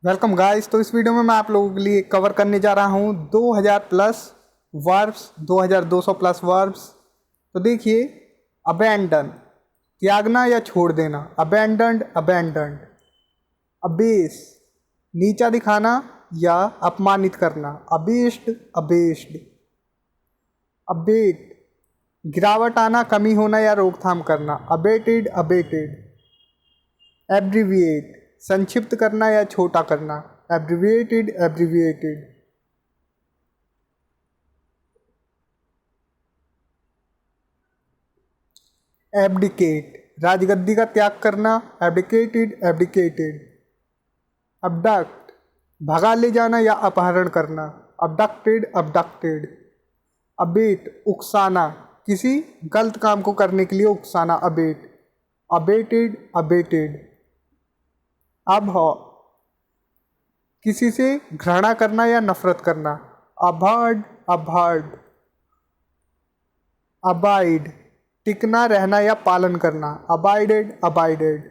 Welcome guys. तो इस video में मैं आप लोगों के लिए कवर करने जा रहा हूँ 2000 प्लस वर्ब्स, 2200 प्लस वर्ब्स। तो देखिए, अबैंडन त्यागना या छोड़ देना, अबैंडन्ड अबैंडन्ड। अबेस नीचा दिखाना या अपमानित करना, अबेस्ड अबेस्ड। अबेट गिरावट आना, कमी होना या रोकथाम करना, अबेटेड अबेटेड। एब्रीविएट संक्षिप्त करना या छोटा करना, एब्रीविएटेड एब्रीविएटेड। एब्डिकेट राजगद्दी का त्याग करना, एब्डिकेटेड एब्डिकेटेड। अबडक्ट भगा ले जाना या अपहरण करना, अबडक्टेड अबडक्टेड। अबेट उकसाना, किसी गलत काम को करने के लिए उकसाना, अबेट, अबेटेड अबेटेड। अबहॉ किसी से घृणा करना या नफरत करना, अभर्ड अभर्ड। अबाइड टिकना, रहना या पालन करना, अबाइडेड अबाइडेड।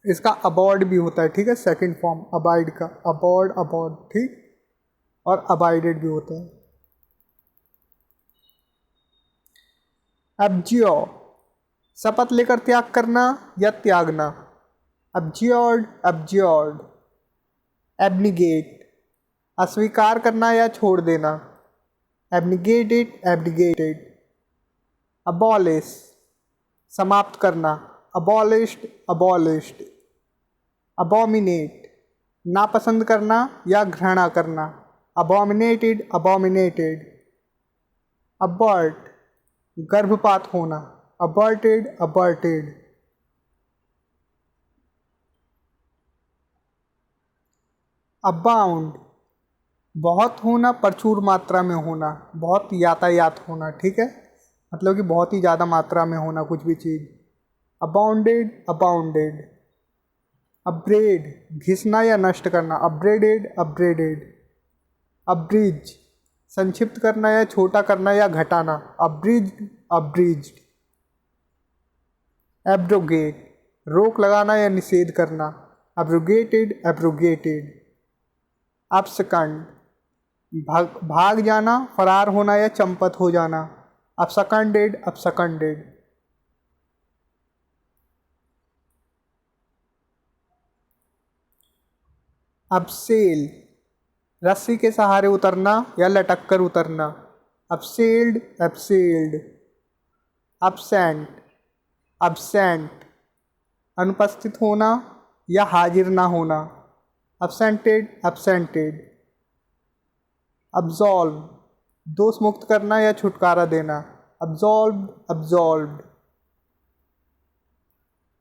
इसका अबॉर्ड भी होता है, ठीक है, सेकंड फॉर्म अबाइड का, अबॉर्ड अबॉर्ड, ठीक, और अबाइडेड भी होता है। एब्ज्योर शपथ लेकर त्याग करना या त्यागना, एब्ज्योर्ड एब्ज्योर्ड। एब्निगेट अस्वीकार करना या छोड़ देना, एब्निगेटेड एब्निगेटेड। अबॉलिश समाप्त करना, अबॉलिश्ड अबॉलिश्ड। अबोमिनेट नापसंद करना या घृणा करना, अबोमिनेटेड अबोमिनेटेड। अबर्ट गर्भपात होना, अबर्टेड अबर्टेड। अबाउंड बहुत होना, प्रचुर मात्रा में होना, बहुत यातायात होना, ठीक है, मतलब कि बहुत ही ज़्यादा मात्रा में होना कुछ भी चीज़, अबाउंडेड अबाउंडेड। अब्रेड घिसना या नष्ट करना, अब्रेडेड अब्रेडेड। अब्रिज संक्षिप्त करना या छोटा करना या घटाना, अब्रिज्ड अब्रिज्ड। एब्रोगेट रोक लगाना या निषेध करना, एब्रोगेटेड एब्रोगेटेड। अपसकंड भाग जाना, फरार होना या चंपत हो जाना, अपसकंडेड अपसकंडेड। अपसेल रस्सी के सहारे उतरना या लटक कर उतरना, अपसेल्ड अपसेल्ड। अपसेंट अपसेंट अनुपस्थित होना या हाजिर ना होना, absented absented। absolve दोष मुक्त करना या छुटकारा देना, absolved absolved।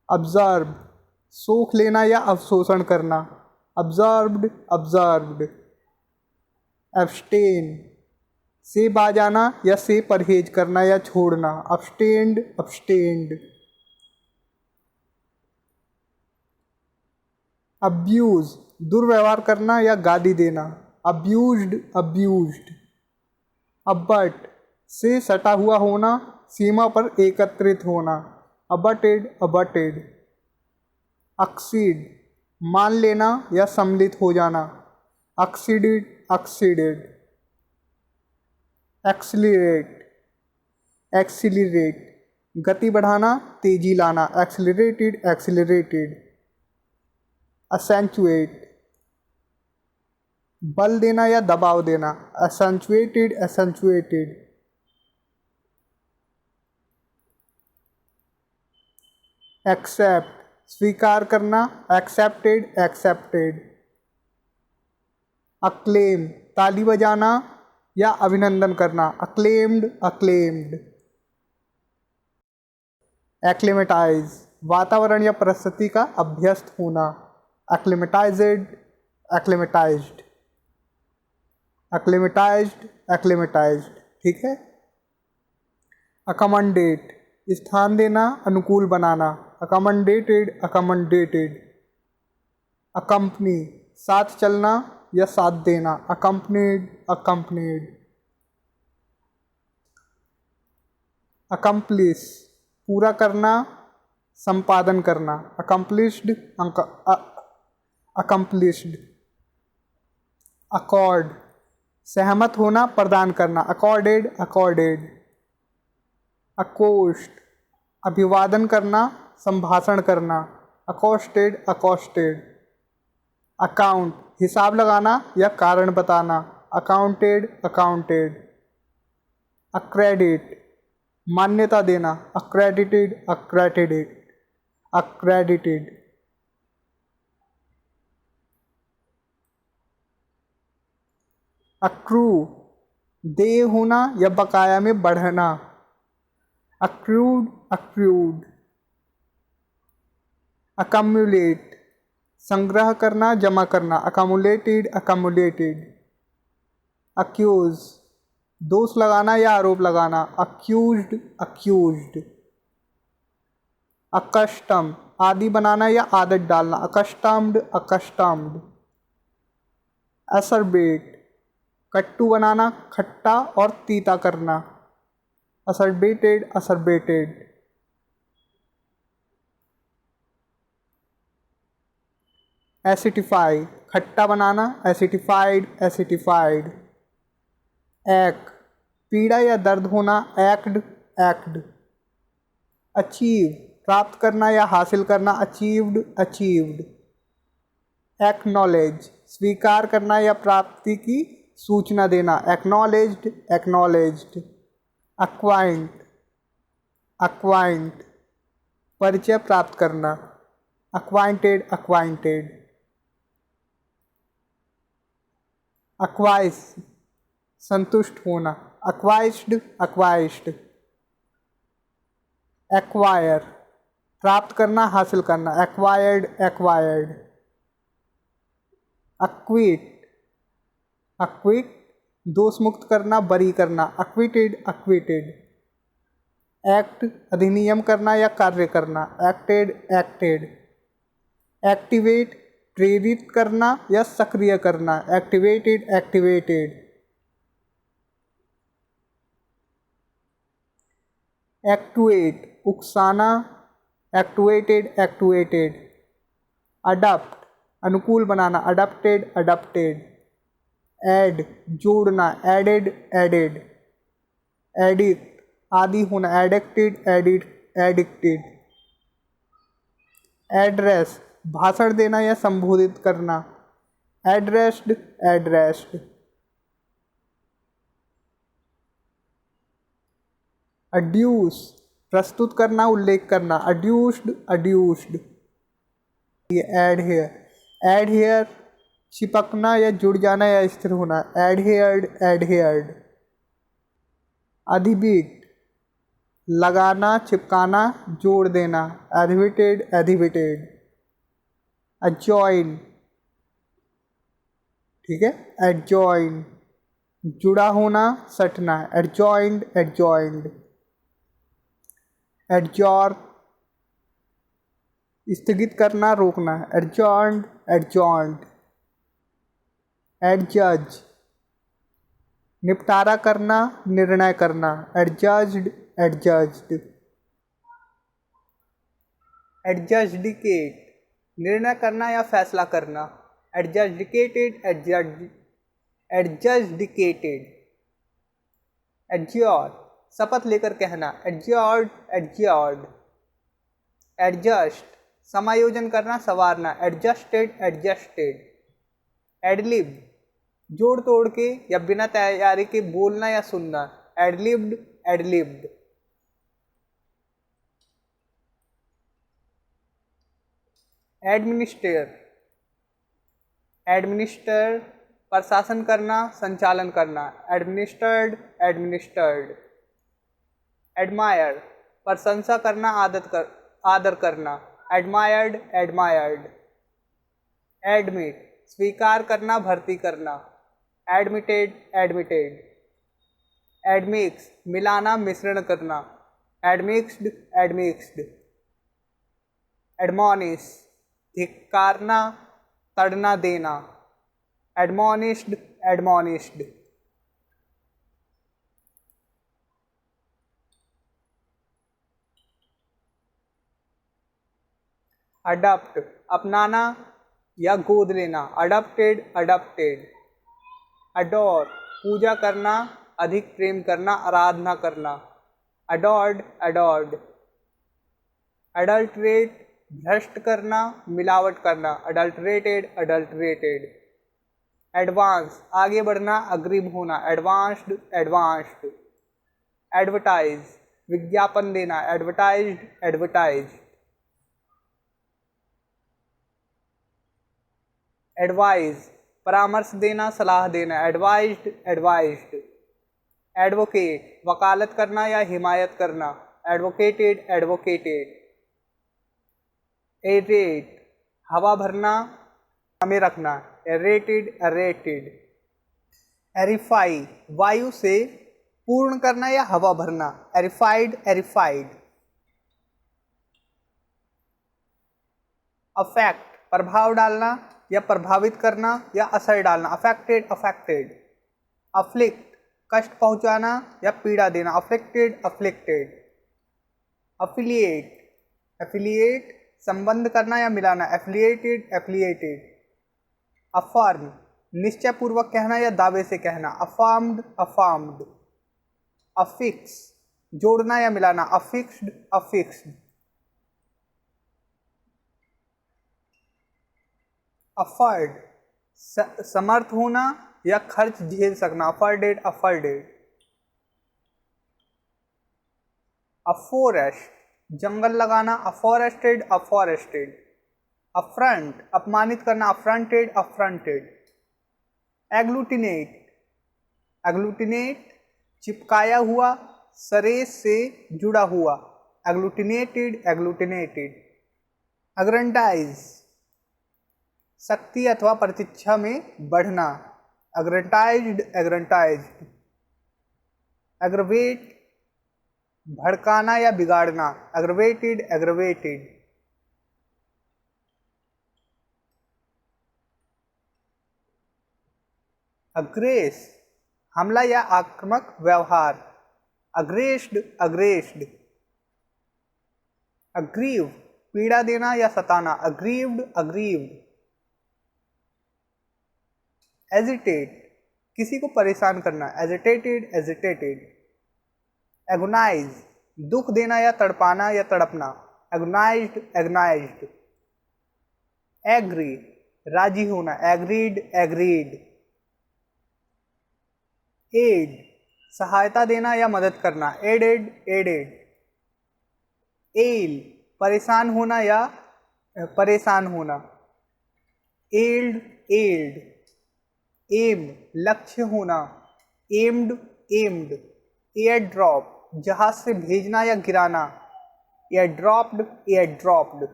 observe सोख लेना या अवशोषण करना, observed observed। abstain से बाज आना या से परहेज करना या छोड़ना, abstained abstained। abuse दुर्व्यवहार करना या गाली देना, अब्यूज्ड अब्यूज्ड। अबट से सटा हुआ होना, सीमा पर एकत्रित होना, अबटेड अबटेड। अक्सीड मान लेना या सम्मिलित हो जाना, अक्सीडेड अक्सीडेड। एक्सिलरेट एक्सिलरेट गति बढ़ाना, तेजी लाना, एक्सिलरेटेड एक्सिलरेटेड। असेंचुएट बल देना या दबाव देना, एसेंचुएटेड एसेंचुएटेड। एक्सेप्ट स्वीकार करना, एक्सेप्टेड एक्सेप्टेड। अक्लेम ताली बजाना या अभिनंदन करना, अक्लेम्ड अक्लेम्ड। एक्लेमेटाइज वातावरण या परिस्थिति का अभ्यस्त होना, एक्लेमेटाइजेड एक्लेमेटाइज्ड एक्लेमेटाइज्ड एक्लेमेटाइज्ड, ठीक है। अकमंडेट स्थान देना, अनुकूल बनाना, अकमंडेटेड अकमंडेटेड। अकम्पनी साथ चलना या साथ देना, अकम्पनीड अकम्पनीड। अकम्प्लिश पूरा करना, संपादन करना, अकम्प्लिश्ड accomplished, accord, सहमत होना प्रदान करना, accorded, accorded, accost, अभिवादन करना संभाषण करना, accosted, accosted, account, हिसाब लगाना या कारण बताना, accounted, accounted, accredit, मान्यता देना, accredited, accredited, accredited, accrue, देय होना या बकाया में बढ़ना, accrued, accrued, accumulate, संग्रह करना जमा करना, accumulated, accumulated, accuse, दोष लगाना या आरोप लगाना, accused, accused, accustom, आदि बनाना या आदत डालना, accustomed, accustomed, acerbate, कट्टू बनाना खट्टा और तीता करना, acerbated, acerbated, acidify, खट्टा बनाना, acidified, acidified, ache, पीड़ा या दर्द होना, ached, ached, achieve, प्राप्त करना या हासिल करना, achieved, achieved, acknowledge, स्वीकार करना या प्राप्ति की सूचना देना, acknowledged, acknowledged, acquaint, acquaint, परिचय प्राप्त करना, acquainted, acquainted, acquiesce, संतुष्ट होना, acquiesced, acquiesced, acquire, प्राप्त करना हासिल करना, acquired, acquired, acquit, acquit, दोष मुक्त करना बरी करना, acquitted, acquitted, act, अधिनियम करना या कार्य करना, acted, acted, activate, प्रेरित करना या सक्रिय करना, activated, activated, actuate, उकसाना, actuated, actuated, adapt, अनुकूल बनाना, adapted, adapted, add, जोड़ना, added, added, addict, आदि होना, addicted, addicted, address, भाषण देना या संबोधित करना, addressed, addressed, adduce, प्रस्तुत करना उल्लेख करना, adduced, adduced, adhere, चिपकना या जुड़ जाना या स्थिर होना, adhered, adhered, adhibit, लगाना चिपकाना जोड़ देना, adhibited, adhibited, adjoin, ठीक है, adjoin, जुड़ा होना सटना, adjoined, adjoined, adjourn, स्थगित करना रोकना, adjourned, adjourned, adjudge, निपटारा करना निर्णय करना, adjudged, adjudged, adjudicate, निर्णय करना या फैसला करना, adjudicated, adjudicated, adjure, शपथ लेकर कहना, adjured, adjured, adjust, समायोजन करना संवारना, adjusted, adjusted, adlib, जोड़ तोड़ के या बिना तैयारी के बोलना या सुनना, adlibbed, adlibbed, administer, administer, प्रशासन करना संचालन करना, administered, administered, admire, प्रशंसा करना आदर करना, admired, admired, admit, स्वीकार करना भर्ती करना, admitted, admitted, admix, मिलाना मिश्रण करना, admixed, admixed, admonish, धिक्कारना तड़ना देना, admonished, admonished, adopt, अपनाना या गोद लेना, अडॉप्टेड अडॉप्टेड। अडोर पूजा करना, अधिक प्रेम करना, आराधना करना, अडोर्ड अडोर्ड। अडल्ट्रेट भ्रष्ट करना, मिलावट करना, अडल्ट्रेटेड अडल्ट्रेटेड। एडवांस आगे बढ़ना, अग्रिम होना, एडवांस्ड एडवांस्ड। एडवर्टाइज विज्ञापन देना, एडवर्टाइज्ड एडवर्टाइज। एडवाइज परामर्श देना, सलाह देना, एडवाइज्ड एडवाइज्ड। एडवोकेट वकालत करना या हिमायत करना, एडवोकेटेड एडवोकेटेड। एरेट हवा भरना, हमें रखना, एरेटेड एरेटेड। एरिफाई वायु से पूर्ण करना या हवा भरना, एरिफाइड एरिफाइड। अफेक्ट प्रभाव डालना या प्रभावित करना या असर डालना, अफेक्टेड अफेक्टेड। अफ्लिक्ट कष्ट पहुंचाना या पीड़ा देना, अफ्लिक्टेड अफ्लिक्टेड। अफिलिएट एफिलिएट संबंध करना या मिलाना, एफिलिएटेड एफिलिएटेड। अफर्म निश्चय पूर्वक कहना या दावे से कहना, अफर्म्ड अफर्म्ड। अफिक्स जोड़ना या मिलाना, अफिक्स्ड अफिक्स्ड। अफर्ड समर्थ होना या खर्च झेल सकना, अफर्डेड अफर्डेड। अफोरेस्ट जंगल लगाना, अफॉरेस्टेड अफॉरेस्टेड। अफ्रंट अपमानित करना, अफ्रंटेड अफ्रंटेड। एग्लूटिनेट एग्लूटिनेट चिपकाया हुआ, सरेस से जुड़ा हुआ, एग्लूटिनेटेड एग्लूटिनेटेड। अग्रेंटाइज शक्ति अथवा प्रतीक्षा में बढ़ना, अग्रेंटाइज्ड एग्रेंटाइज्ड। एग्रवेट भड़काना या बिगाड़ना, एग्रवेटेड एग्रवेटेड। अग्रेस हमला या आक्रामक व्यवहार, अग्रेस्ड अग्रेस्ड। अग्रीव पीड़ा देना या सताना, अग्रीव्ड अग्रीव्ड। एजिटेट किसी को परेशान करना, एजिटेटेड एजिटेटेड। एगोनाइज दुख देना या तड़पाना या तड़पना, एगोनाइज्ड एगोनाइज्ड। एग्री राजी होना, एग्रीड एग्रीड। एड सहायता देना या मदद करना, एडेड एडेड। एल परेशान होना या परेशान होना, एल्ड एल्ड। एम लक्ष्य होना, एम्ड एम्ड। एयर ड्रॉप जहाज से भेजना या गिराना, air dropped air dropped.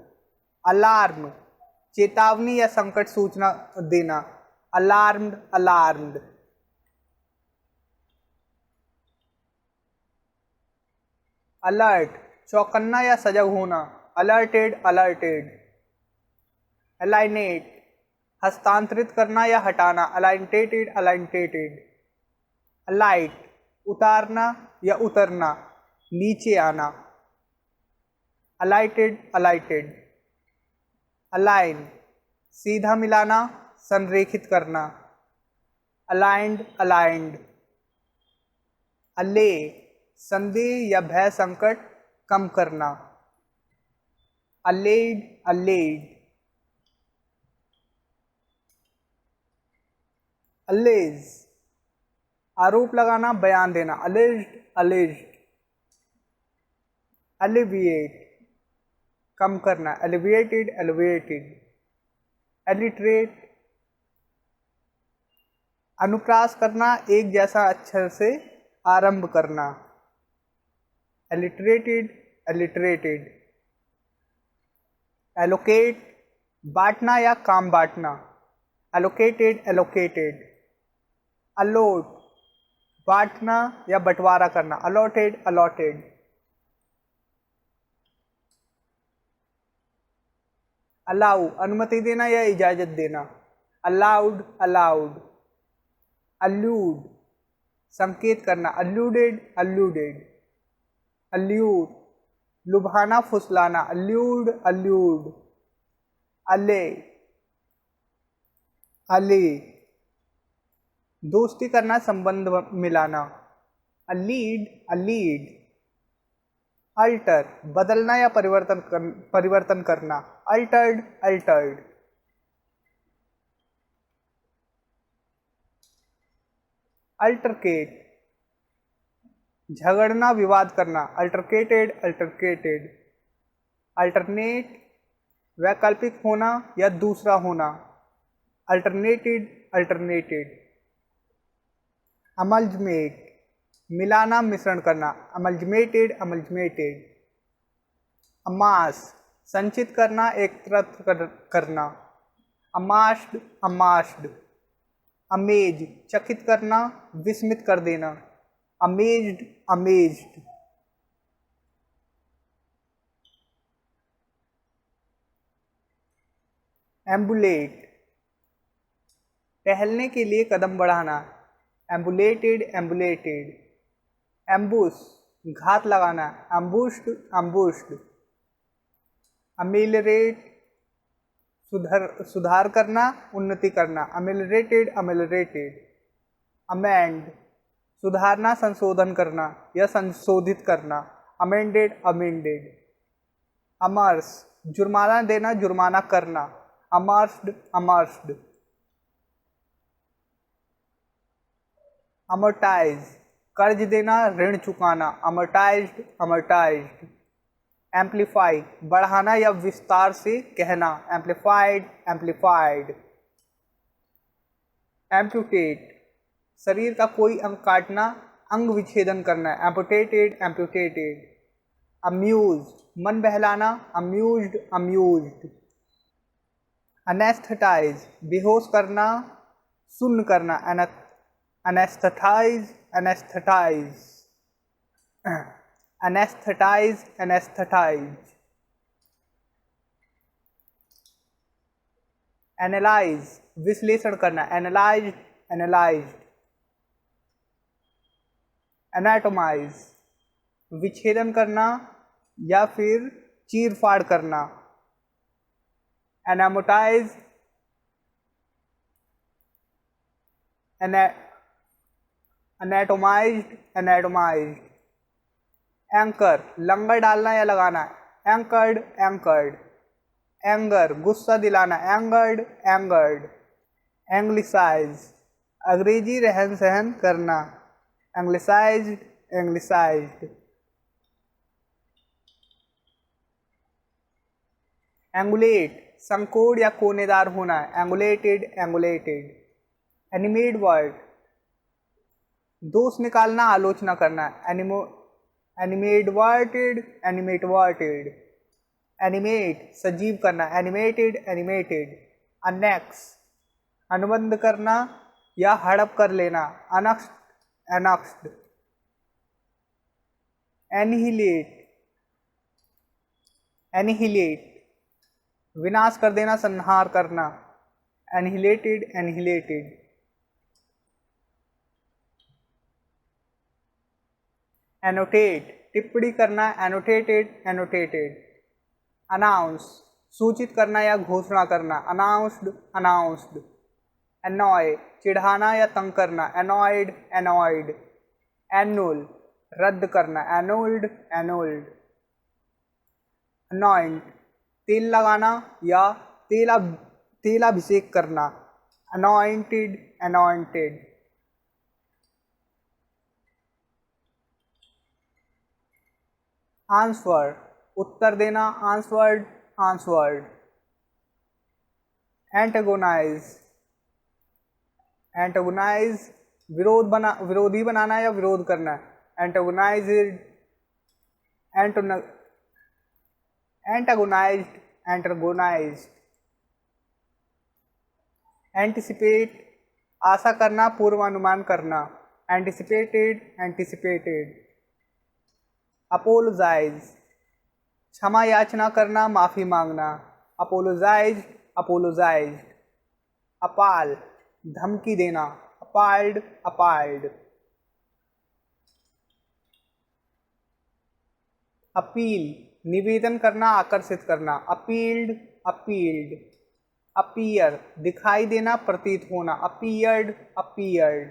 Alarm चेतावनी या संकट सूचना देना, अलार्म्ड अलार्म्ड। अलर्ट चौकन्ना या सजग होना, अलर्टेड अलर्टेड। अलाइनेट हस्तांतरित करना या हटाना, अलाइंटेटेड अलाइंटेटेड। अलाइट उतारना या उतरना, नीचे आना, अलाइटेड अलाइटेड। अलाइन सीधा मिलाना, संरेखित करना, अलाइंड अलाइंड। अले संदेह या भय संकट कम करना, अलेड अलेड। अलेज आरोप लगाना, बयान देना, अलेज्ड अलेज्ड। एलिविएट कम करना, एलिविएटेड एलिविएटेड। एलिट्रेट अनुप्रास करना, एक जैसा अक्षर से आरंभ करना, एलिट्रेटेड एलिट्रेटेड। एलोकेट बांटना या काम बांटना, एलोकेटेड एलोकेटेड। अलोट बांटना या बंटवारा करना, अलॉटेड अलॉटेड। अलाउ अनुमति देना या इजाजत देना, अलाउड अलाउड। अल्यूड संकेत करना, अल्यूडेड अल्यूडेड। अल्यूड लुभाना फुसलाना, अल्यूड अल्यूड। अले अली, दोस्ती करना, संबंध मिलाना, अ लीड, अल्टर, बदलना या परिवर्तन करना, अल्टर्ड, अल्टर्ड, अल्टरकेट, झगड़ना, विवाद करना, अल्टरकेटेड, अल्टरकेटेड, अल्टरनेट, वैकल्पिक होना या दूसरा होना, अल्टरनेटेड, अल्टरनेटेड, अमल्जमेट, मिलाना, मिश्रण करना, अमल्जमेटेड, अमल्जमेटेड, अमास, संचित करना, एकत्र करना, अमाश्ड, अमाश्ड, अमेज, चकित करना, विस्मित कर देना, अमेज्ड, अमेज्ड, एम्बुलेट, टहलने के लिए कदम बढ़ाना, एम्बुलेटेड, एम्बुलेटेड, एम्बुश, घात लगाना, एम्बुश्ड, एम्बुश्ड, अमेलरेट, सुधार करना, उन्नति करना, अमेलरेटेड, अमेलरेटेड, अमेंड, सुधारना, संशोधन करना या संशोधित करना, अमेंडेड, अमेंडेड, अमर्स, जुर्माना देना, जुर्माना करना, अमर्स्ड, अमर्स्ड, अमोर्टाइज, कर्ज देना, ऋण चुकाना, अमोर्टाइज्ड, अमोर्टाइज्ड, एम्पलीफाई, बढ़ाना या विस्तार से कहना, एम्पलीफाइड, एम्पलीफाइड, एम्प्यूटेट, शरीर का कोई अंग काटना, अंग विच्छेदन करना, एम्पुटेटेड, एम्पुटेटेड, अम्यूज, मन बहलाना, अम्यूज्ड, अम्यूज्ड, अनेस्थेटाइज, बेहोश करना, सुन्न करना, अनेस्थेटाइज, अनेस्थेटाइज, अनेस्थेटाइज, अनेस्थेटाइज, एनालाइज, विश्लेषण करना, एनालाइज्ड, एनालाइज्ड, एनाटोमाइज, विच्छेदन करना या फिर चीर फाड़ करना, एनामोटाइज, एनाटोमाइज्ड, एनाटोमाइज्ड, एंकर, लंगर डालना या लगाना, एंकर्ड, एंकर्ड, एंगर, गुस्सा दिलाना, एंगर्ड, एंगर्ड, एंग्लिसाइज, अंग्रेजी रहन सहन करना, एंग्लिसाइज्ड, एंग्लिसाइज्ड, एंगुलेट, संकोड या कोनेदार होना, एंगुलेटेड, एंगुलेटेड, एनिमेड वर्ड, दोष निकालना, आलोचना करना, एनिमेडवर्टेड, एनिमेटवर्टेड, एनिमेट, सजीव करना, एनिमेटेड, एनिमेटेड, अनेक्स, अनुबंध करना या हड़प कर लेना, अनक्स्ड, एनक्स्ड, एनिहिलेट, एनिहिलेट, विनाश कर देना, संहार करना, एनिहिलेटेड, एनिहिलेटेड, एनोटेट, टिप्पणी करना, एनोटेटेड, एनोटेटेड, अनाउंस, सूचित करना या घोषणा करना, अनाउंस्ड, अनाउंस्ड, एनॉय, चिढ़ाना या तंग करना, एनॉयड, एनॉयड, एनुल, रद्द करना, एनुल्ड, एनुल्ड, अनॉइंट, तेल लगाना या तेलाभिषेक करना, अनॉइंटेड, अनॉइंटेड, आंसवर, उत्तर देना, आंसवर्ड, आंसवर्ड, एंटेगोनाइज, एंटेगोनाइज, विरोधी बनाना या विरोध करना, एंटेगोनाइज्ड, एंटागोनाइज्ड, एंटागोनाइज्ड, एंटिसिपेट, आशा करना, पूर्वानुमान करना, एंटिसिपेटेड, एंटिसिपेटेड, अपोलोजाइज, क्षमा याचना करना, माफी मांगना, अपोलोजाइज, अपोलोजाइज, अपाल, धमकी देना, अपाल्ड, अपाल्ड, अपील, निवेदन करना, आकर्षित करना, अपील्ड, अपील्ड, अपीयर दिखाई देना, प्रतीत होना, अपीयर्ड अपीयर्ड।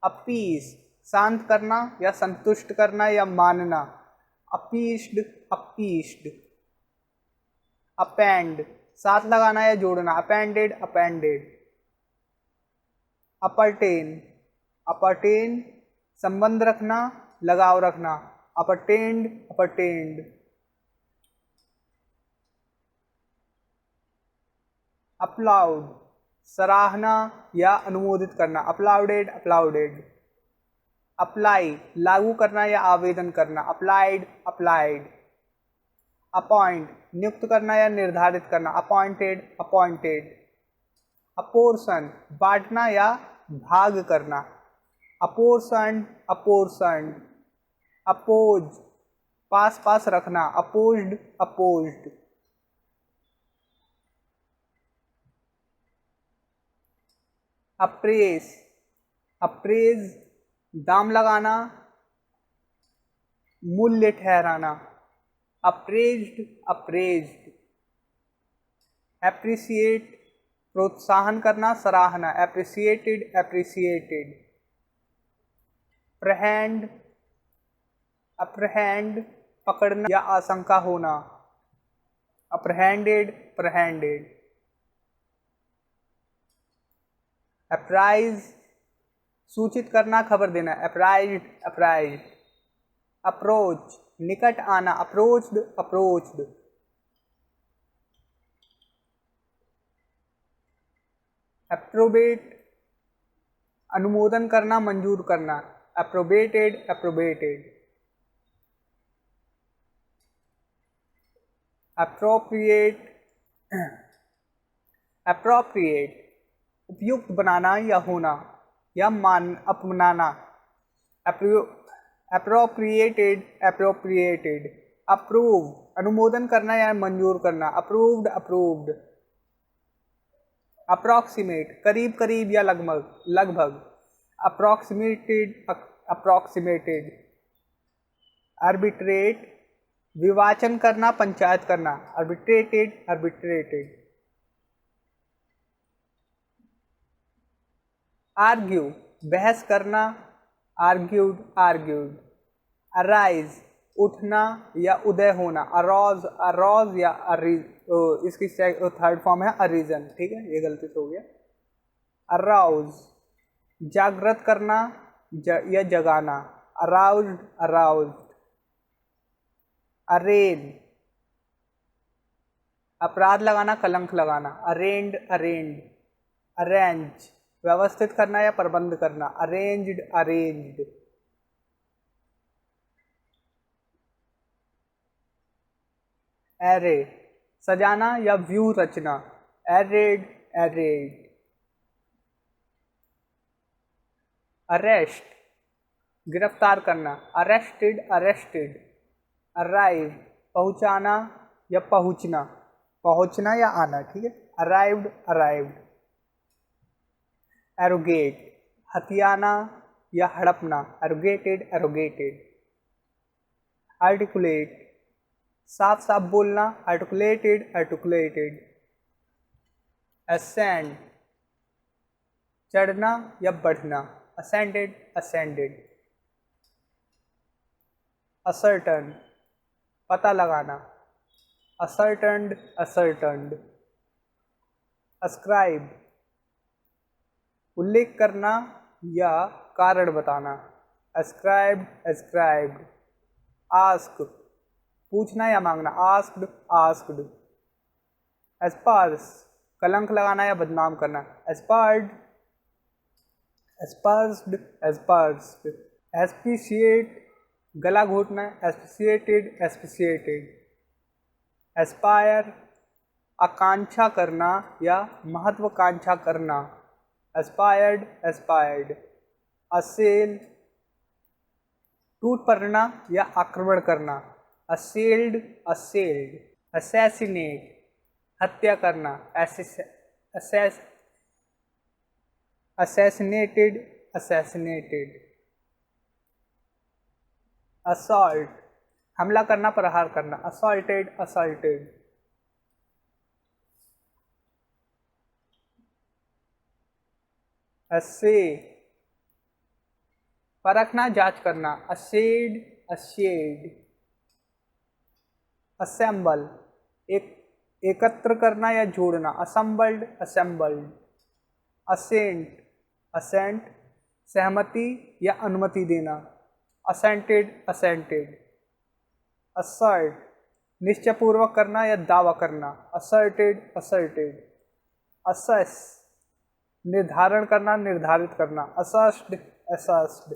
अपीस शांत करना या संतुष्ट करना या मानना, अपीस्ड अपीस्ड। अपेंड साथ लगाना या जोड़ना, अपेंडेड अपेंडेड। अपरटेन अपरटेन संबंध रखना, लगाव रखना, अपरटेन्ड अपरटेन्ड। अपलाउड सराहना या अनुमोदित करना, अपलाउडेड अपलाउडेड। अप्लाई लागू करना या आवेदन करना, अप्लाइड अप्लाइड। अपॉइंट नियुक्त करना या निर्धारित करना, अपॉइंटेड अपॉइंटेड। अपोर्शन बांटना या भाग करना, अपोर्शंड अपोर्शंड। अपोज पास पास रखना, अपोज्ड अपोज्ड। अप्रेस अप्रेज दाम लगाना, मूल्य ठहराना, अप्रेज्ड अप्रेज्ड। एप्रिसिएट प्रोत्साहन करना, सराहना, एप्रिसिएटेड एप्रिसिएटेड। अप्रहेंड अप्रहेंड पकड़ना या आशंका होना, अप्रहेंडेड अप्रहेंडेड। अप्राइज सूचित करना, खबर देना, अप्राइज्ड अप्राइज्ड। अप्रोच निकट आना, अप्रोच्ड अप्रोच्ड। अप्रोबेट अनुमोदन करना, मंजूर करना, अप्रोबेटेड अप्रोबेटेड। अप्रोप्रिएट अप्रोप्रिएट उपयुक्त बनाना या होना या मान अपनाना, अप्रोप्रिएटेड अप्रोप्रिएटेड। अप्रूव अनुमोदन करना या मंजूर करना, अप्रूव्ड अप्रूव्ड। अप्रॉक्सीमेट करीब करीब या लगभग लगभग, अप्रॉक्सीमेटेड अप्रॉक्सीमेटेड। आर्बिट्रेट विवाचन करना, पंचायत करना, आर्बिट्रेटेड आर्बिट्रेटेड। आर्ग्यू बहस करना, आर्ग्यूड आर्ग्यूड। अराइज उठना या उदय होना, अरोज अरोज या इसकी थर्ड फॉर्म है अरीजन, ठीक है, ये गलती से हो गया। अराउज जागृत करना या जगाना, अराउज्ड अराउज्ड। अरेन अपराध लगाना, कलंक लगाना, अरेंड अरेंड। अरेंज व्यवस्थित करना या प्रबंध करना, अरेंज्ड अरेंज्ड। एरे सजाना या व्यू रचना, एरेड एरेड। अरेस्ट गिरफ्तार करना, अरेस्टेड अरेस्टेड। अराइव पहुंचाना या पहुंचना, पहुंचना या आना, ठीक है, अराइव्ड अराइव्ड। एरोगेट हथियाना या हड़पना, एरोगेटेड एरोगेटेड। आर्टिकुलेट साफ साफ बोलना, आर्टिकुलेटेड आर्टिकुलेटेड। असेंड चढ़ना या बढ़ना, असेंडेड असेंडेड। असर्टन पता लगाना, असर्टन्ड असर्टन्ड। अस्क्राइब उल्लेख करना या कारण बताना, अस्क्राइब्ड अस्क्राइब्ड। आस्क पूछना या मांगना, आस्क्ड आस्क्ड। एस्पर्स कलंक लगाना या बदनाम करना, एस्पर्ड एस्पर्स्ड एस्पर्स्ड। एस्पिशिएट गला घोटना, एस्पिशिएटेड एस्पिशिएटेड। एस्पायर आकांक्षा करना या महत्वाकांक्षा करना, एस्पायर्ड एस्पायर्ड। असेल टूट पड़ना या आक्रमण करना, असेल्ड असेल्ड। असैसिनेट हत्या करना, असैसिनेटेड असैसिनेटेड। असॉल्ट हमला करना, प्रहार करना, असॉल्टेड असॉल्टेड। अस्से, परखना जांच करना, असेड, अशेड। असेंबल, एकत्र करना या जोड़ना, असम्बल्ड, असेंबल्ड। असेंट, असेंट, सहमति या अनुमति देना, असेंटेड, असेंटेड। असर्ट, निश्चयपूर्वक करना या दावा करना, असर्टेड, असर्टेड। असस, निर्धारण करना, निर्धारित करना, असस्ड, असस्ड।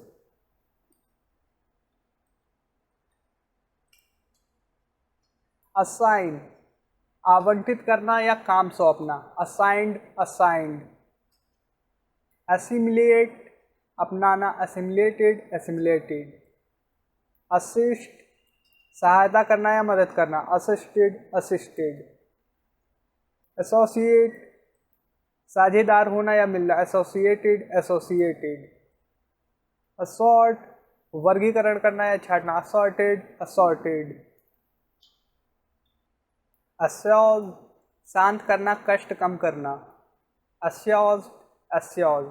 असाइन, आवंटित करना या काम सौंपना, असाइंड, असाइंड। असिमिलेट, अपनाना, असिमिलेटेड, असिमिलेटेड। असिस्ट, सहायता करना या मदद करना, असिस्टेड, असिस्टेड। एसोसिएट, साझेदार होना या मिलना, एसोसिएटेड, एसोसिएटेड। असॉर्ट, वर्गीकरण करना या छांटना, असॉर्टेड, असॉर्टेड। अस्योज, शांत करना, कष्ट कम करना, अस्योज, अस्योज।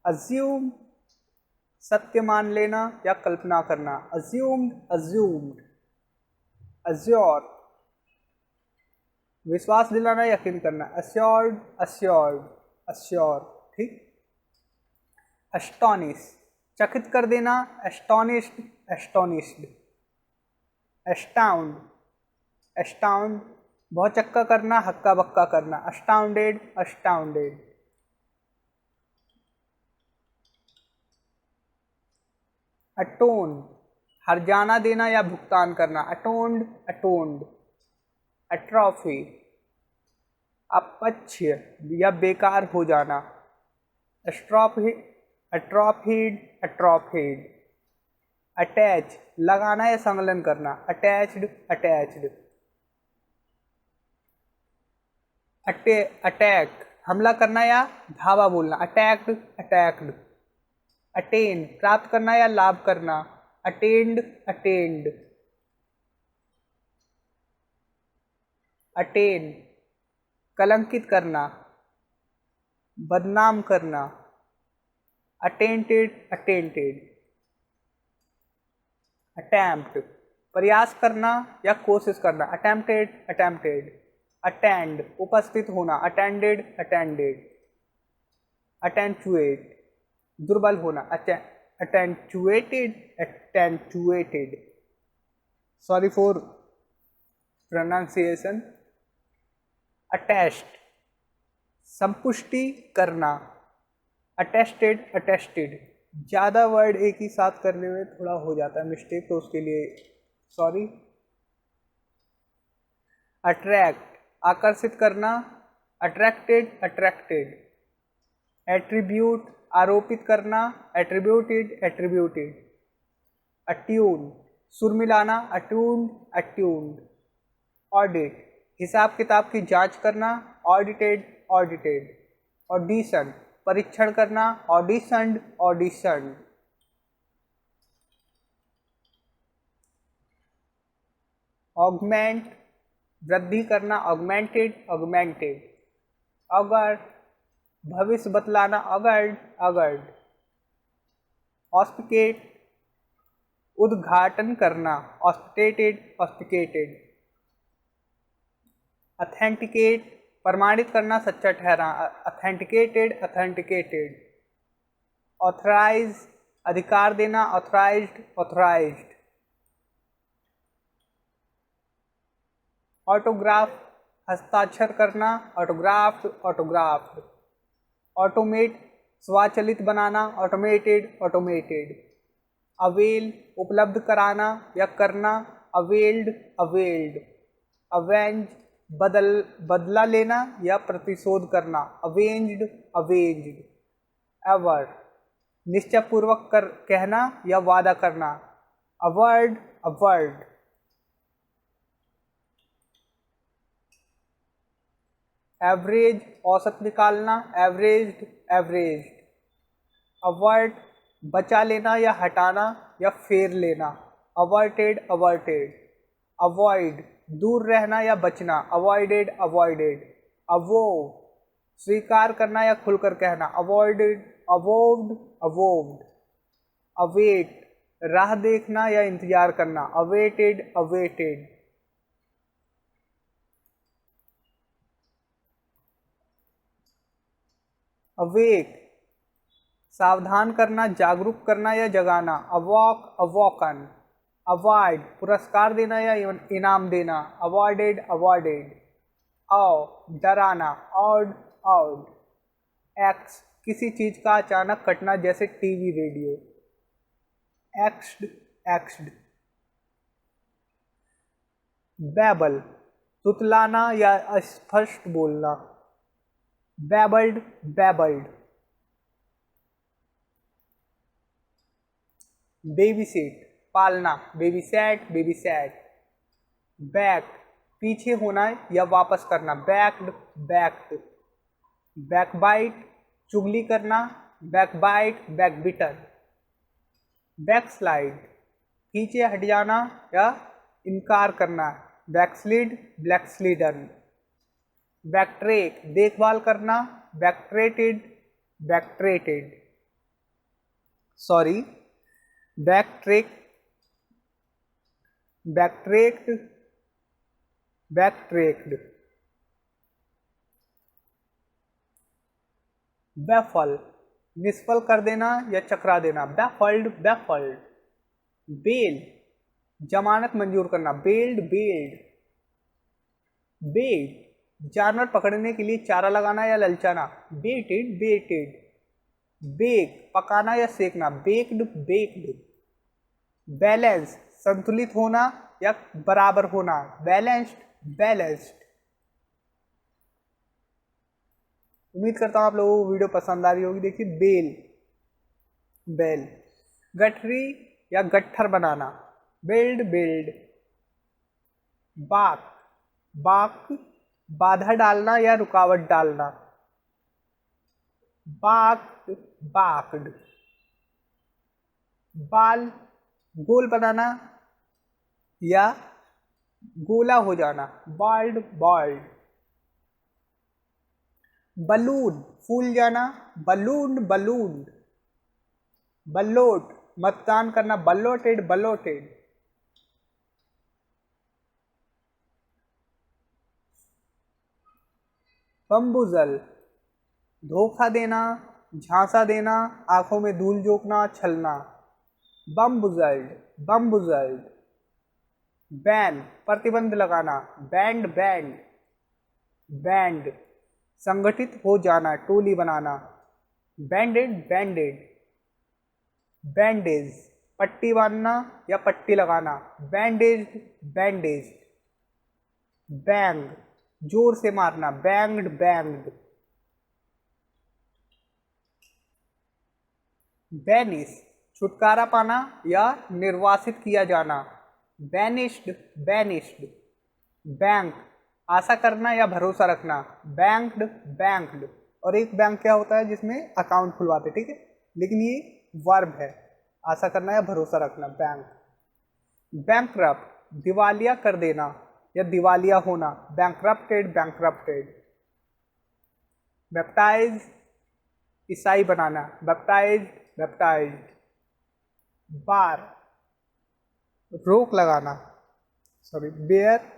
अज्यूम, सत्य मान लेना या कल्पना करना, अज्यूम्ड, अज्यूम्ड। अज्योर, विश्वास दिलाना, यकीन करना, अस्योर्ड, अस्योर्ड, अस्योर। ठीक। एस्टोनिश, चकित कर देना, एस्टोनिश्ड, एस्टोनिश्ड। एस्टाउंड, एस्टाउंड, बहुत चक्का करना, हक्का बक्का करना, अस्टाउंडेड, अस्टाउंडेड। अटोन, हर्जाना देना या भुगतान करना, अटोन्ड, अटोन्ड। अट्रॉफी, अपच्य या बेकार हो जाना, एस्ट्रॉफी, अट्रॉफीड, अट्रॉफीड। अटैच, लगाना या संलग्न करना, अटैच्ड, अटैच्ड। अटैक, हमला करना या धावा बोलना, अटैक्ड, अटैक्ड। अटेन, प्राप्त करना या लाभ करना, अटेंड, अटेंड। अटेन, कलंकित करना, बदनाम करना, अटेंटेड, अटेंटेड। अटेम्प्ट, प्रयास करना या कोशिश करना, अटेम्प्टेड, अटेम्प्टेड। अटेंड, उपस्थित होना, अटेंडेड, अटेंडेड। अटेंचुएट, दुर्बल होना, attenuated, attenuated. Sorry for pronunciation. Attest, संपुष्टि करना, अटेस्टेड, अटेस्टेड। ज़्यादा वर्ड एक ही साथ करने में थोड़ा हो जाता है मिस्टेक, तो उसके लिए सॉरी। अट्रैक्ट, आकर्षित करना, अट्रैक्टेड, अट्रैक्टेड। एट्रीब्यूट, आरोपित करना, एट्रीब्यूटेड, एट्रीब्यूटेड। अट्यून, सुर मिलाना, अट्यून्ड, अट्यून्ड। ऑडिट, हिसाब किताब की जांच करना, ऑडिटेड, ऑडिटेड। ऑडिशन, परीक्षण करना, ऑडिशन्ड, ऑडिशन्ड। ऑगमेंट, वृद्धि करना, ऑगमेंटेड, ऑगमेंटेड। ऑगर, भविष्य बतलाना, ऑगर्ड, ऑगर्ड। ऑस्पिकेट, उद्घाटन करना, ऑस्पिटेटेड, ऑस्पिकेटेड। अथेंटिकेट, प्रमाणित करना, सच्चा ठहरा, अथेंटिकेटेड, अथेंटिकेटेड। ऑथराइज, अधिकार देना, ऑथराइज्ड, ऑथराइज्ड। ऑटोग्राफ, हस्ताक्षर करना, ऑटोग्राफ्ड, ऑटोग्राफ्ड। ऑटोमेट, स्वचालित बनाना, ऑटोमेटेड, ऑटोमेटेड। अवेल, उपलब्ध कराना या करना, अवेल्ड, अवेल्ड। अवेंज, बदला लेना या प्रतिशोध करना, अवेंज्ड, अवेंज्ड। एवर, निश्चयपूर्वक कहना या वादा करना, अवर्ड, अवर्ड। एवरेज, औसत निकालना, एवरेज्ड, एवरेज्ड। अवर्ट, बचा लेना या हटाना या फेर लेना, अवर्टेड, अवर्टेड। अवॉइड, दूर रहना या बचना, अवॉइडेड, अवॉइडेड। अवोव, स्वीकार करना या खुलकर कहना, अवॉइडेड, अवोव्ड, अवोव्ड। अवेट, राह देखना या इंतजार करना, अवेटेड, अवेटेड। अवेक, सावधान करना, जागरूक करना या जगाना, अवॉक, अवॉकन। अवॉइड, पुरस्कार देना या इनाम देना, अवॉर्डेड, अवॉर्डेड। औ, डराना, ऑड, ऑड। एक्स, किसी चीज का अचानक कटना जैसे टीवी, रेडियो, एक्स्ड, एक्स्ड। बैबल, तुतलाना या अस्पष्ट बोलना, बैबल्ड, बैबल्ड। बेबी सीट, पालना, baby set, baby set. Back, पीछे होना या वापस करना, बैक्ड, बैक्ड। बैकबाइट, चुगली करना, बैकबाइट, बैकबिटर। बैकस्लाइड, पीछे हट जाना या इनकार करना, बैकस्लिड, ब्लैकस्लिडन। बैकट्रेक, देखभाल करना, बैकट्रेटेड, बैकट्रेटेड। सॉरी, बैकट्रेक, बैकट्रेक्ड, बैकट्रेक्ड। बैफल, निष्फल कर देना या चकरा देना, बैफल्ड, बैफल्ड। बेल, जमानत मंजूर करना, बेल्ड, बेल्ड। बेट, जानवर पकड़ने के लिए चारा लगाना या ललचाना, बेटेड, बेटेड। बेक, पकाना या सेकना, बेक्ड, बेक्ड। बैलेंस, संतुलित होना या बराबर होना, बैलेंस्ड, बैलेंस्ड। उम्मीद करता हूँ आप लोगों को वीडियो पसंद आ रही होगी। देखिए, बेल, बेल। गठरी या गट्ठर बनाना, बिल्ड, बिल्ड। बाक, बाक, बाधा डालना या रुकावट डालना, बाक्ड, बाक्ड। बाल, गोल बनाना या गोला हो जाना, बाल्ड, बाल्ड। बलून, फूल जाना, बलून, बलून। बल्लोट, मतदान करना, बल्लोटेड, बल्लोटेड। बम्बुजल, धोखा देना, झांसा देना, आंखों में धूल झोंकना, छलना, बम्बुजल्ड, बम्बुजल्ड। बैन, प्रतिबंध लगाना, बैंड, बैंड, बैंड। संगठित हो जाना, टोली बनाना, बैंडेड, बैंडेड। बैंडेज, पट्टी बांधना या पट्टी लगाना, बैंडेज, बैंडेज। बैंग, जोर से मारना, बैंग्ड, बैंग्ड। बैनिश, छुटकारा पाना या निर्वासित किया जाना, बैनिश्ड, बैनिश्ड। बैंक, आशा करना या भरोसा रखना, बैंक्ड, बैंक्ड। और एक बैंक क्या होता है जिसमें अकाउंट खुलवाते, ठीक है, लेकिन ये वर्ब है, आशा करना या भरोसा रखना, बैंक। बैंकरप्ट, दिवालिया कर देना या दिवालिया होना, बैंकरप्टेड, बैंकरप्टेड। बैप्टाइज, ईसाई बनाना, बैप्टाइज, बैप्टाइज। बार, रोक लगाना, सॉरी, बेयर,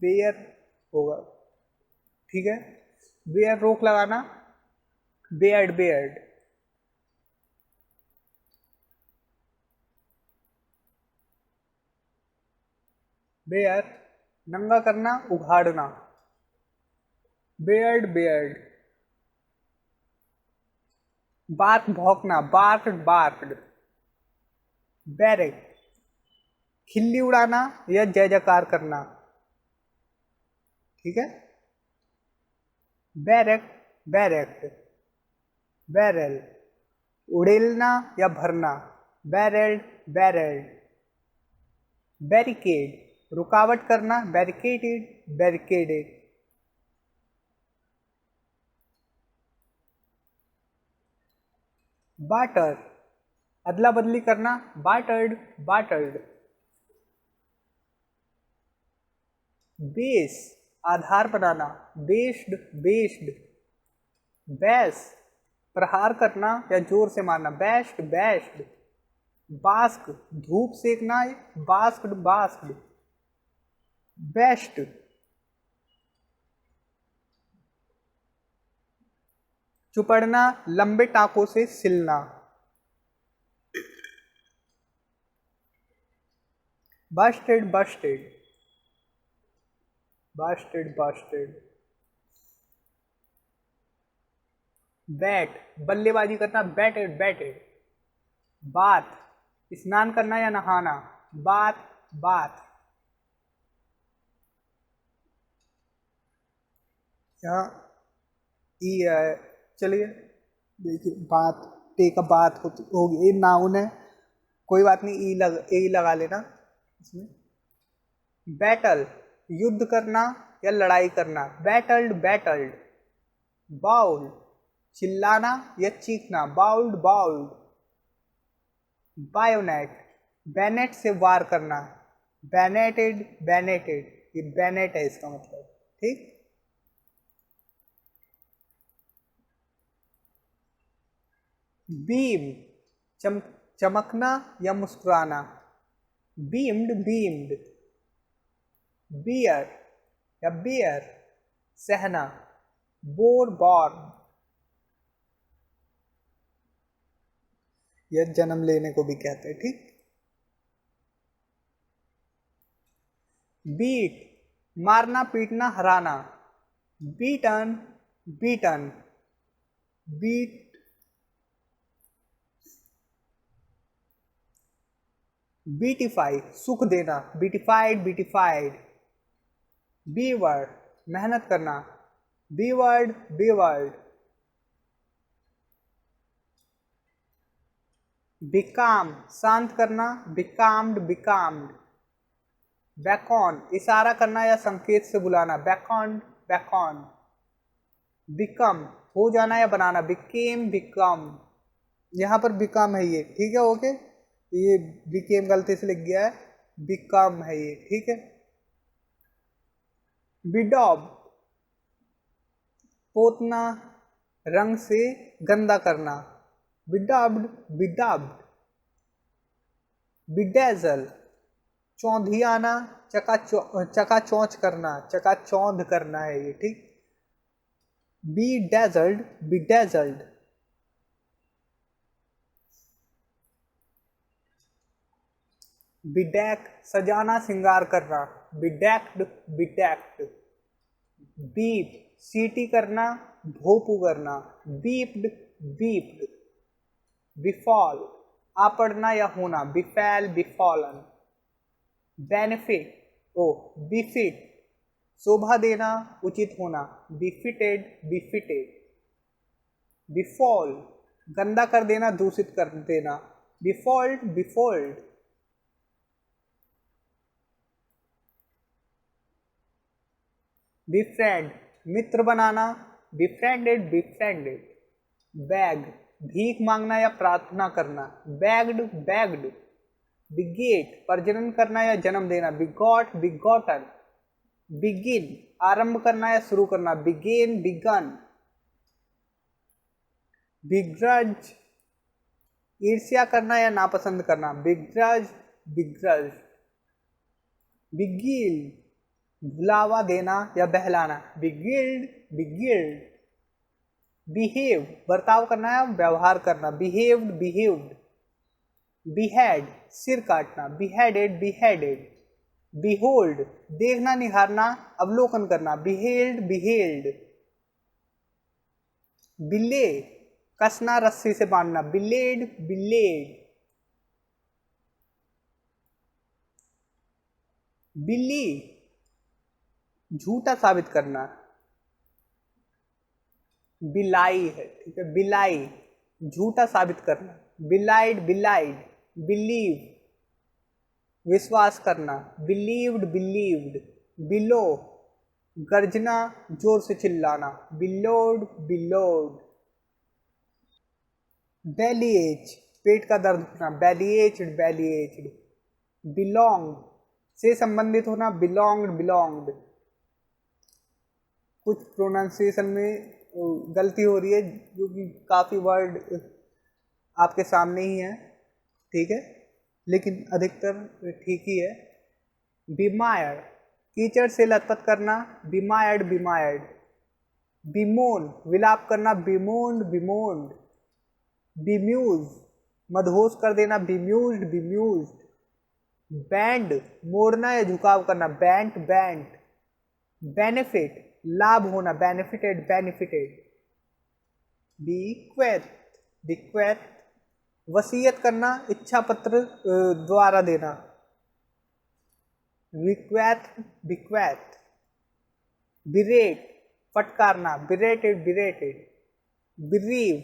बेयर होगा, ठीक है, बेयर, रोक लगाना, बेयर्ड, बेयर्ड। बेयर, नंगा करना, उघाड़ना, बेयर्ड, बेयर्ड। बार्क, भौंकना, बार्क्ड, बार्क्ड। बैरेक, खिल्ली उड़ाना या जय जयकार करना, ठीक है, बैरेक, बैरेक्ट। बैरल, उड़ेलना या भरना, बैरेल्ड, बैरेल्ड। बैरिकेड, रुकावट करना, बैरिकेडेड, बैरिकेडेड। बाटर, अदला बदली करना, बाटर्ड, बाटर्ड। बेस, आधार बनाना, बेस्ड, बेस्ड। बैस प्रहार करना या जोर से मारना, बेस्ट बेस्ट। बास्क धूप सेकना, बास्क्ड बास्क्ड। बेस्ट चुपड़ना, लंबे टाकों से सिलना। Busted Busted Busted Busted. Bat बल्लेबाजी करना, बैटेड बैटेड। बात स्नान करना या नहाना, बात बात। यहाँ ई है, चलिए देखिए बात, टेक अ बात होगी, ये नाउन है, कोई बात नहीं, ई लगा लेना इसमें। बैटल युद्ध करना या लड़ाई करना, बैटल्ड बैटल्ड। बाउल चिल्लाना या चीखना, बाउल्ड बाउल्ड। बायोनेट बैनेट से वार करना, बैनेटेड बैनेटेड। ये बैनेट है इसका मतलब, ठीक। बीम चमकना या मुस्कुराना, बीम्ड बीम्ड। बियर या बियर सहना, बोर बॉर्न। यह जन्म लेने को भी कहते हैं, ठीक। बीट मारना पीटना हराना, बीटन बीटन। बीट बीटिफाई सुख देना, बीटिफाइड बीटिफाइड। बीवर्ड मेहनत करना, बीवर्ड बीवर्ड। बिकाम शांत करना, बिकाम्ड बिकाम्ड। बैकॉन इशारा करना या संकेत से बुलाना, बैकॉन बैकॉन। बिकम हो जाना या बनाना, बिकेम बिकम। यहाँ पर बिकम है ये, ठीक है, ओके। ये बिकेम गलती से लिख गया है, बिकम है ये, ठीक है। बिडॉब पोतना रंग से गंदा करना, बिडब्ड बिडब्ड। बिडेजल चौंधियाना, चकाचौंध करना, चकाचौंध करना है ये, ठीक। बीडेजल्ड बिडेजल्ड। बिडेक सजाना श्रृंगार करना, बिडेक्ड बिडेक्ड। बीप सीटी करना भोपू करना, बीप्ड बीप्ड। बिफॉल आ पड़ना या होना, बिफैल बिफॉलन। बेनिफिट बिफिट शोभा देना उचित होना, बिफिटेड बिफिटेड। बिफॉल गंदा कर देना दूषित कर देना, बिफॉल्ट बिफॉल्ट। बिफ्रेंड मित्र बनाना, बिफ्रेंडेड बिफ्रेंडेड। बैग भीख मांगना या प्रार्थना करना, बैग्ड बैग्ड। बिगेट प्रजनन करना या जन्म देना, बिगॉट बिगॉटन। बिगिन आरंभ करना या शुरू करना, बिगेन बिगन। बिग्रज ईर्ष्या करना या नापसंद करना, बिग्रज बिग्रज। बिगिल भुलावा देना या बहलाना, बिगिल्ड बिगिल्ड। बिहेव बर्ताव करना या व्यवहार करना, बिहेव्ड बिहेव्ड। बिहेड सिर काटना, बिहेडेड बिहेडेड। बिहोल्ड देखना निहारना अवलोकन करना, बिहेल्ड बिहेल्ड। बिले कसना रस्सी से बांधना, बिलेड बिलेड। बिल्ली झूठा साबित करना, बिलाई है, ठीक है, बिलाई झूठा साबित करना, बिलाइड बिलाइड। बिलीव विश्वास करना, बिलीव्ड बिलीव्ड। बिलो गर्जना जोर से चिल्लाना, बिलोड बिलोड। बेलीएच पेट का दर्द होना, बेलीएच्ड बेलीएच्ड। बिलोंग से संबंधित होना, बिलोंग्ड बिलोंग्ड। कुछ प्रोनाउंसिएशन में गलती हो रही है, जो कि काफ़ी वर्ड आपके सामने ही है, ठीक है, लेकिन अधिकतर ठीक ही है। बीमायर, कीचड़ से लथपथ करना, बीमायर्ड बीमायर्ड। बीमोन, विलाप करना, बीमोन्ड बीमोन्ड। बीम्यूज, मदहोश कर देना, बीम्यूज्ड बीम्यूज्ड। बैंड, मोड़ना या झुकाव करना, बैंट बैंट। बेनिफिट, लाभ होना, बेनिफिटेड बेनिफिटेड। बीक्वेथ, बीक्वेथ, वसीयत करना, इच्छा पत्र द्वारा देना, बिक्वैथ बिक्वैथ। बिरेट, फटकारना, बिरेटेड बिरेटेड। बिरीव,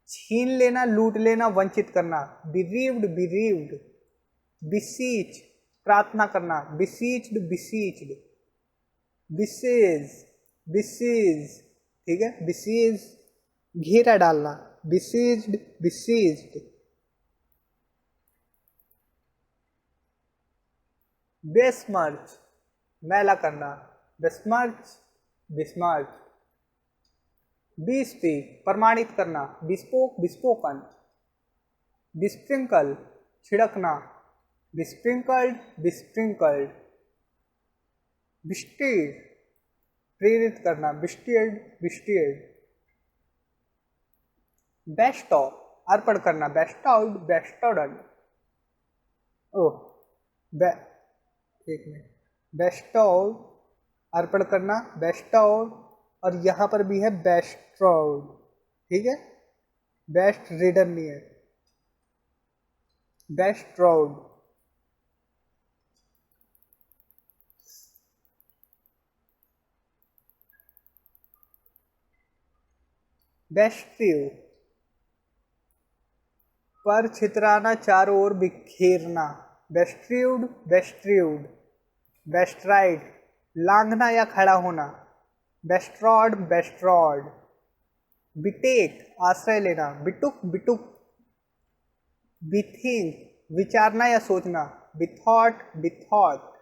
छीन लेना, लूट लेना, वंचित करना, बिरीव्ड बिरीव्ड। बिसीच, प्रार्थना करना, बिसीच्ड बिसीच्ड। बिसेज, बिसीज, ठीक है, बिसीज घेरा डालना, बिसीज्ड बिसीज्ड। बेस्मर्च, मैला करना, बेस्मर्च बिस्मर्च। बीस्पीक, प्रमाणित करना, बिस्पोक बिस्पोकन। बिस्प्रिंकल, छिड़कना, बिस्प्रिंकल्ड बिस्प्रिंकल्ड। बिस्टीड, प्रेरित करना, बिस्टीड बिस्टीड। बेस्टो, अर्पण करना, बेस्टाउड बेस्टोडन। ओह, एक मिनट, बेस्टाउड अर्पण करना, बेस्टाउड, और यहाँ पर भी है बेस्ट्राउड, ठीक है, बेस्ट रीडर नहीं है, बेस्ट्राउड। बेस्ट्रीव, पर छितराना, चारों ओर बिखेरना, बेस्ट्रीव्ड बेस्ट्रीव्ड। बेस्ट्राइड, लांघना या खड़ा होना, बेस्ट्रॉड बेस्ट्रॉड। बिटेक, आश्रय लेना, बिटुक बिटुक। बिथिंक, विचारना या सोचना, बिथॉट बिथॉट।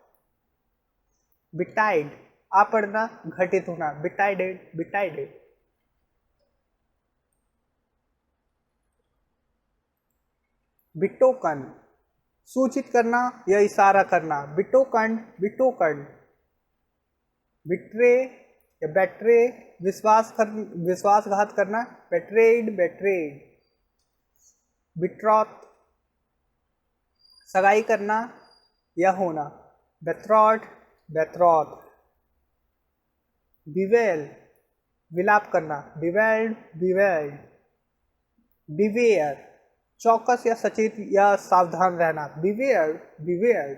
बिटाइड, आ पड़ना, घटित होना, बिटाइडेड बिटाइडेड। बिटोकन, सूचित करना या इशारा करना, बिटोकन बिटोकन। बिट्रे या बेट्रे, विश्वासघात करना, बेट्रेड बेट्रेड। बिट्रॉथ, सगाई करना या होना, बेथ्रॉट बेथ्रॉथ। बिवेल, विलाप करना, बिवेल्ड बिवेल्ड। बिवेयर, चौकस या सचेत या सावधान रहना, बिवेयर बिवेयर।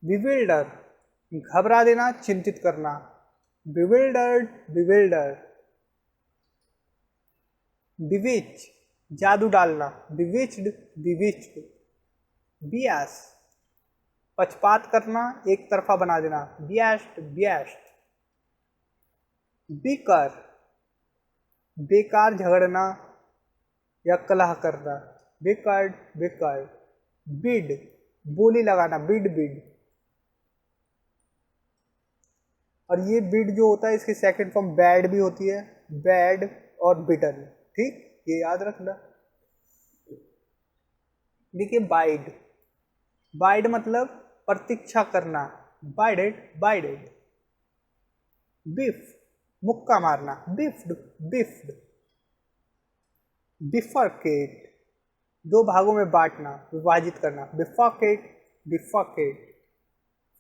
बिविल्डर, घबरा देना, चिंतित करना, बिविल्डर्ड बिविल्डर। बिविच, जादू डालना, बिविच्ड बिविच्ड। बियास, पक्षपात करना, एक तरफा बना देना, बियास्ट बियास्ट। बिकर, बेकार झगड़ना या कलह करना, बिकर्ड बिकर्ड। बिड, बोली लगाना, बिड बिड। और ये बिड जो होता है, इसकी सेकंड फॉर्म बैड भी होती है, बैड और बिटर, ठीक, ये याद रखना। देखिए बाइड, बाइड मतलब प्रतीक्षा करना, बाइडेड बाइडेड। बिफ, मुक्का मारना, बिफ्ड बिफ्ड। बिफरकेट, दो भागों में बांटना, विभाजित करना, बिफाकेट बिफाकेट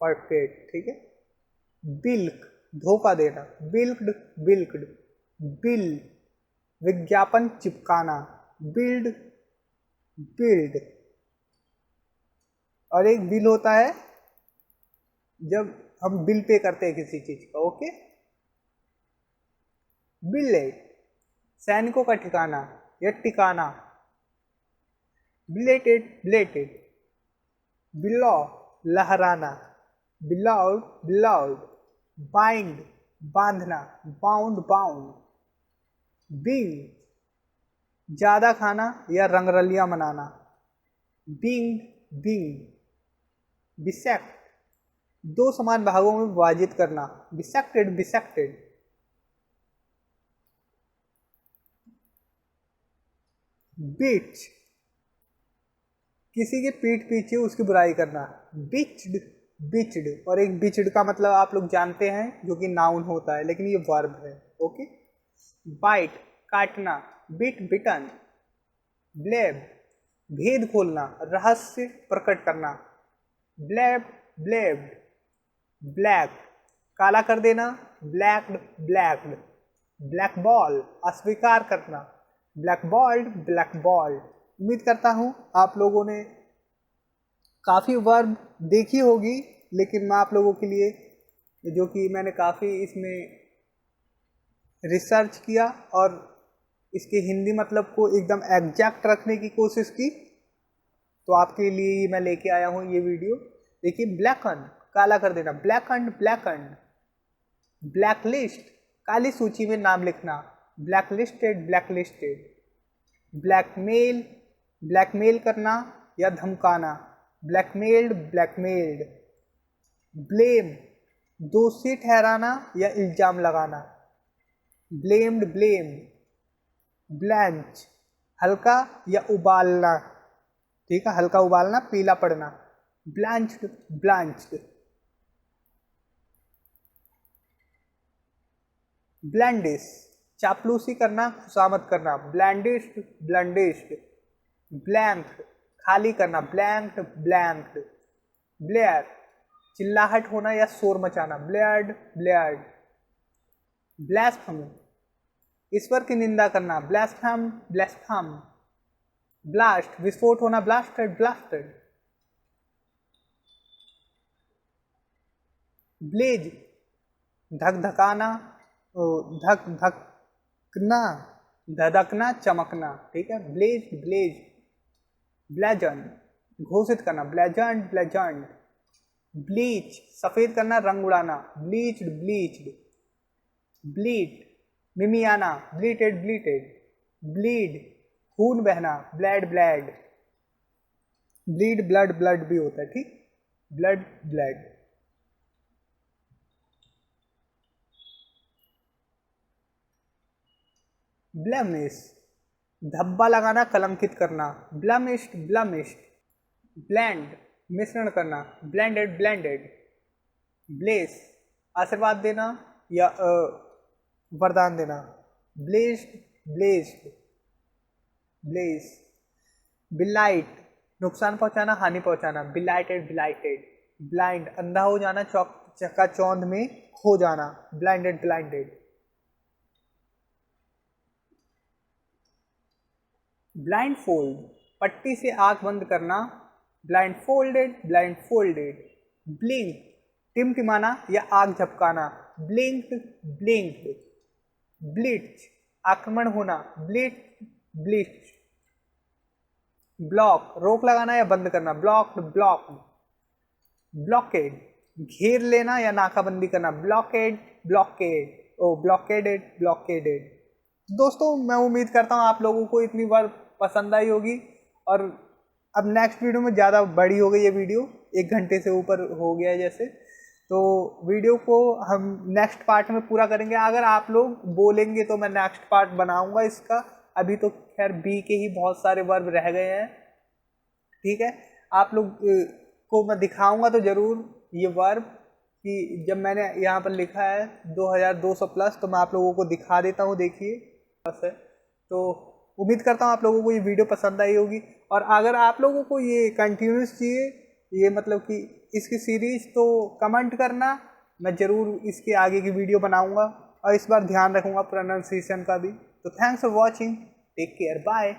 फरकेट, ठीक है। बिल्क, धोखा देना, बिल्क्ड बिल्क्ड। बिल, विज्ञापन चिपकाना, बिल्ड बिल्ड। और एक बिल होता है जब हम बिल पे करते हैं किसी चीज का, ओके। बिलेट, सैनिकों का ठिकाना या टिकाना, बिलेटेड बिलेटेड। बिलो, लहराना, बिलाउड बिलाउड। बाइंड, बांधना, बाउंड बाउंड। बिंग, ज्यादा खाना या रंगरलियां मनाना, बिंग बिंग। बिसेक्ट, दो समान भागों में विभाजित करना, बिसेक्टेड बिसेक्टेड। बिच, किसी के पीठ पीछे उसकी बुराई करना, बिच्ड बिच्ड। और एक बिच्ड का मतलब आप लोग जानते हैं जो कि नाउन होता है, लेकिन ये वर्ब है। ओके। बाइट, काटना, बिट बिटन। ब्लेब, भेद खोलना, रहस्य प्रकट करना, ब्लेब ब्लेब्ड। ब्लैक, काला कर देना, ब्लैक्ड ब्लैक्ड। ब्लैक बॉल, अस्वीकार करना, ब्लैक बॉल्ड ब्लैक बॉल्ड। उम्मीद करता हूँ आप लोगों ने काफ़ी वर्ब देखी होगी, लेकिन मैं आप लोगों के लिए जो कि मैंने काफ़ी इसमें रिसर्च किया और इसके हिंदी मतलब को एकदम एग्जैक्ट रखने की कोशिश की, तो आपके लिए मैं लेके आया हूँ ये वीडियो। देखिए, ब्लैकन, काला कर देना, ब्लैकंड ब्लैकंड। ब्लैक लिस्ट, काली सूची में नाम लिखना, black listed black listed. Blackmail, blackmail करना या धमकाना, ब्लैकमेल्ड ब्लैकमेल्ड। ब्लेम, दोषी ठहराना या इल्जाम लगाना, ब्लेम्ड ब्लेम। ब्लैंच, हल्का या उबालना, ठीक है, हल्का उबालना, पीला पड़ना, ब्लैंच्ड ब्लैंच्ड। ब्लैंडिस, चापलूसी करना, खुशामद करना, ब्लैंडिश्ड ब्लैंडिश्ड। ब्लैंक, खाली करना, ब्लैंक्ड ब्लैंक्ड। ब्लेयर, चिल्लाहट होना या शोर मचाना, ब्लेयर्ड ब्लेयर्ड। ब्लास्फेमी, ईश्वर की निंदा करना, ब्लास्फेम ब्लास्फेम। ब्लास्ट, विस्फोट होना, ब्लास्टेड ब्लास्टेड। ब्लेज, धक धकाना, धक धकना, धधकना, चमकना, ठीक है, ब्लेज ब्लेज। ब्लेजन, घोषित करना, ब्लेजंड ब्लेजंड। ब्लीच, सफेद करना, रंग उड़ाना, ब्लीच्ड ब्लीच्ड। ब्लीट, मिमियाना, ब्लीटेड ब्लीटेड। ब्लीड, खून बहना, blood blood. Bleed blood blood भी होता है, ठीक, ब्लड ब्लड। ब्लेमिश, धब्बा लगाना, कलंकित करना, ब्लमिश्ड ब्लमिश्ड। ब्लेंड, मिश्रण करना, ब्लेंडेड ब्लेंडेड। ब्लेस, आशीर्वाद देना या वरदान देना, ब्लेस्ड ब्लेस्ड। ब्लेस। बिलाइट, नुकसान पहुंचाना, हानि पहुंचाना, बिलाइटेड बिलाइटेड। ब्लाइंड, अंधा हो जाना, चकाचौंध में खो जाना, ब्लाइंडेड ब्लाइंडेड। ब्लाइंड फोल्ड, पट्टी से आंख बंद करना, blindfolded blindfolded. Blink, टिमटिमाना या आंख झपकाना, ब्लिंक्ड ब्लिंक्ड। ब्लिट्ज, आक्रमण होना, ब्लिट ब्लिट्ज। ब्लॉक, रोक लगाना या बंद करना, ब्लॉक्ड ब्लॉक्ड। ब्लॉकेड, घेर लेना या नाकाबंदी करना, ब्लॉकेड ब्लॉकेड। ओ ब्लॉकेडेड ब्लॉकेडेड। दोस्तों, मैं उम्मीद करता हूँ आप लोगों को इतनी बार पसंद आई होगी। और अब नेक्स्ट वीडियो में ज़्यादा बड़ी हो गई ये वीडियो, 1 घंटे से ऊपर हो गया है जैसे, तो वीडियो को हम नेक्स्ट पार्ट में पूरा करेंगे। अगर आप लोग बोलेंगे तो मैं नेक्स्ट पार्ट बनाऊंगा इसका। अभी तो खैर बी के ही बहुत सारे वर्ब रह गए हैं, ठीक है। आप लोग को मैं दिखाऊंगा तो ज़रूर ये वर्ब, कि जब मैंने यहाँ पर लिखा है 2200 प्लस, तो मैं आप लोगों को दिखा देता हूँ, देखिए बस है। तो उम्मीद करता हूँ आप लोगों को ये वीडियो पसंद आई होगी। और अगर आप लोगों को ये कंटिन्यूस चाहिए, ये मतलब कि इसकी सीरीज, तो कमेंट करना, मैं ज़रूर इसके आगे की वीडियो बनाऊंगा। और इस बार ध्यान रखूंगा प्रोनाउंसिएशन का भी। तो thanks for watching, take care, bye.